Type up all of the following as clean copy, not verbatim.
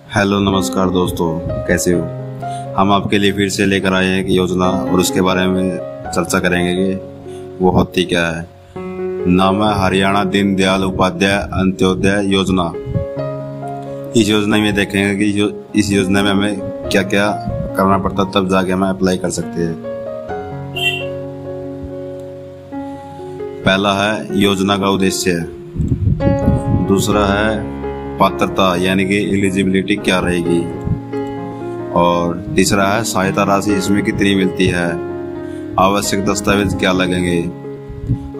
Hello नमस्कार दोस्तों, कैसे हो। हम आपके लिए फिर से लेकर आए हैं एक योजना और उसके बारे में चर्चा करेंगे कि वो होती क्या है। नाम है हरियाणा दीन दयाल उपाध्याय अंत्योदय योजना। इस योजना में देखेंगे कि इस योजना में हमें क्या क्या करना पड़ता, तब जाके हम अप्लाई कर सकते हैं। पहला है योजना का उद्देश्य, दूसरा है पात्रता यानी कि एलिजिबिलिटी क्या रहेगी, और तीसरा है सहायता राशि इसमें कितनी मिलती है, आवश्यक दस्तावेज क्या लगेंगे,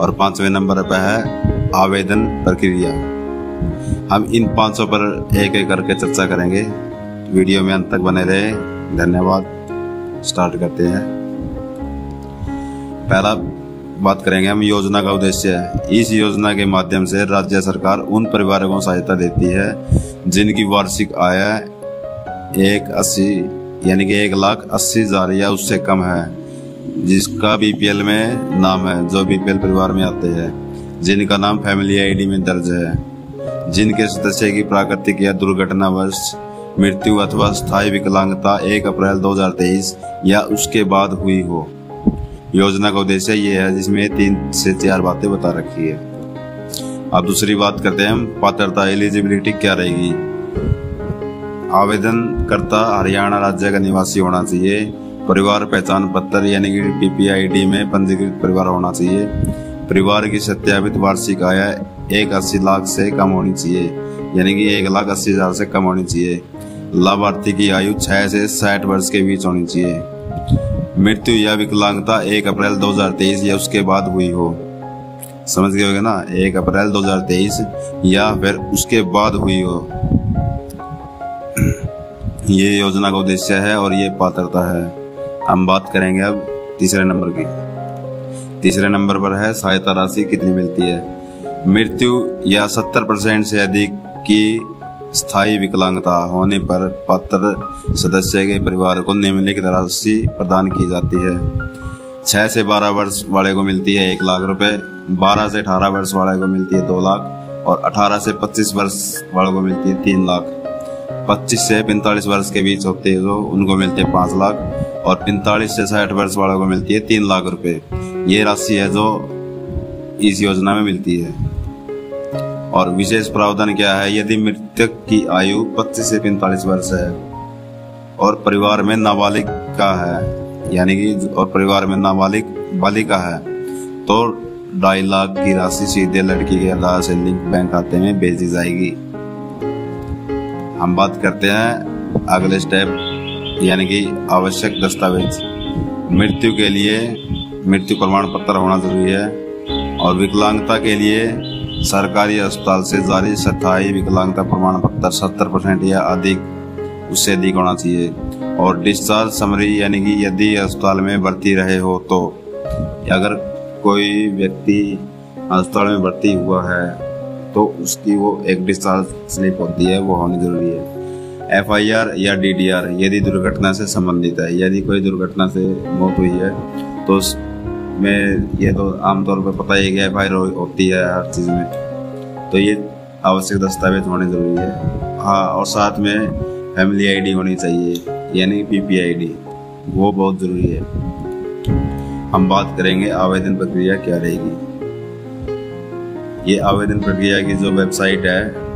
और 5वें नंबर पर है आवेदन प्रक्रिया। हम इन 500 पर एक एक करके चर्चा करेंगे। वीडियो में अंत तक बने रहे। धन्यवाद। स्टार्ट करते हैं। पहला बात करेंगे हम योजना का उद्देश्य। इस योजना के माध्यम से राज्य सरकार उन परिवारों को सहायता देती है जिनकी वार्षिक आय 1,80 यानी कि 1,80,000 या उससे कम है, जिसका बीपीएल में नाम है, जो बीपीएल परिवार में आते हैं, जिनका नाम फैमिली आईडी में दर्ज है, जिनके सदस्य की प्राकृतिक या दुर्घटनावश मृत्यु अथवा स्थायी विकलांगता 1 अप्रैल 2023 या उसके बाद हुई हो। योजना का उद्देश्य ये है, जिसमें 3 से 4 बातें बता रखी है। अब दूसरी बात करते हैं हम पात्रता, एलिजिबिलिटी क्या रहेगी। आवेदन करता हरियाणा राज्य का निवासी होना चाहिए, परिवार पहचान पत्र यानी कि पीपीआईडी में पंजीकृत परिवार होना चाहिए, परिवार की सत्यापित वार्षिक आय 1,80 लाख से कम होनी चाहिए यानी कि 1,80,000 से कम होनी चाहिए, लाभार्थी की आयु 6 से 60 वर्ष के बीच होनी चाहिए, मृत्यु या विकलांगता 1 अप्रैल 2023 या उसके बाद हुई हो। समझ गए होगे ना, 1 अप्रैल 2023 या फिर उसके बाद हुई हो। ये योजना का उद्देश्य है और ये पात्रता है। हम बात करेंगे अब तीसरे नंबर की। तीसरे नंबर पर है सहायता राशि कितनी मिलती है। मृत्यु या 70% से अधिक की स्थायी विकलांगता होने पर पात्र सदस्य के परिवार को निम्नलिखित राशि प्रदान की जाती है। 6 से 12 वर्ष वाले को मिलती है 1 लाख रुपए, 12 से 18 वर्ष वाले को मिलती है 2 लाख, और 18 से 25 वर्ष वाले को मिलती है 3 लाख। 25 से 45 वर्ष के बीच होते हैं जो उनको मिलते हैं 5 लाख, और 45 से 60 वर्ष वाले को मिलती है 3 लाख रुपए। ये राशि है जो इस योजना में मिलती है। और विशेष प्रावधान क्या है, यदि मृतक की आयु 25 से 45 वर्ष है और परिवार में नाबालिग का है यानी कि और परिवार में नाबालिग बालिका है तो 2.5 लाख की राशि सीधे लड़की के आधार से लिंक बैंक खाते में भेजी जाएगी। हम बात करते हैं अगले स्टेप यानी कि आवश्यक दस्तावेज। मृत्यु के लिए मृत्यु प्रमाण पत्र होना जरूरी है, और विकलांगता के लिए सरकारी अस्पताल से जारी स्थायी विकलांगता प्रमाण पत्र 70% या अधिक उससे अधिक होना चाहिए, और डिस्चार्ज समरी यानी कि यदि अस्पताल में भर्ती रहे हो तो, अगर कोई व्यक्ति अस्पताल में भर्ती हुआ है तो उसकी वो एक डिस्चार्ज स्लिप होती है, वो होनी जरूरी है। एफआईआर या डीडीआर यदि दुर्घटना से संबंधित है, यदि कोई दुर्घटना से मौत हुई है तो में ये तो आमतौर पर पता ही है, एफआईआर होती है हर चीज़ में, तो ये आवश्यक दस्तावेज होने जरूरी है। हाँ, और साथ में फैमिली आईडी होनी चाहिए यानी पीपीआईडी, वो बहुत जरूरी है। हम बात करेंगे आवेदन प्रक्रिया क्या रहेगी। ये आवेदन प्रक्रिया की जो वेबसाइट है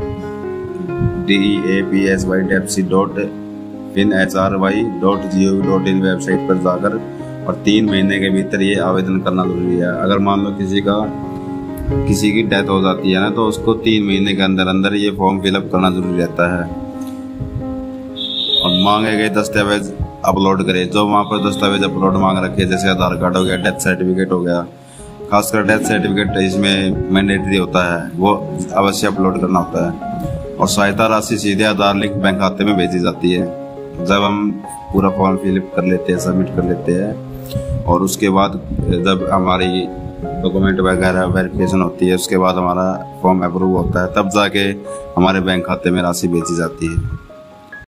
deapsy.finhry.gov.in वेबसाइट पर जाकर और 3 महीने के भीतर ये आवेदन करना जरूरी है। अगर मान लो किसी की डेथ हो जाती है ना, तो उसको 3 महीने के अंदर अंदर ये फॉर्म फिलअप करना जरूरी रहता है। और मांगे गए दस्तावेज अपलोड करें। जो वहाँ पर दस्तावेज अपलोड मांग रखे, जैसे आधार कार्ड हो गया, डेथ सर्टिफिकेट हो गया, खासकर डेथ सर्टिफिकेट इसमें मैंडेटरी होता है, वो अवश्य अपलोड करना होता है। और सहायता राशि सीधे आधार लिंक बैंक खाते में भेजी जाती है जब हम पूरा फॉर्म फिलअप कर लेते हैं, सबमिट कर लेते हैं, और उसके बाद जब हमारी डॉक्यूमेंट वगैरह वेरिफिकेशन होती है, उसके बाद हमारा फॉर्म अप्रूव होता है, तब जाके हमारे बैंक खाते में राशि भेजी जाती है।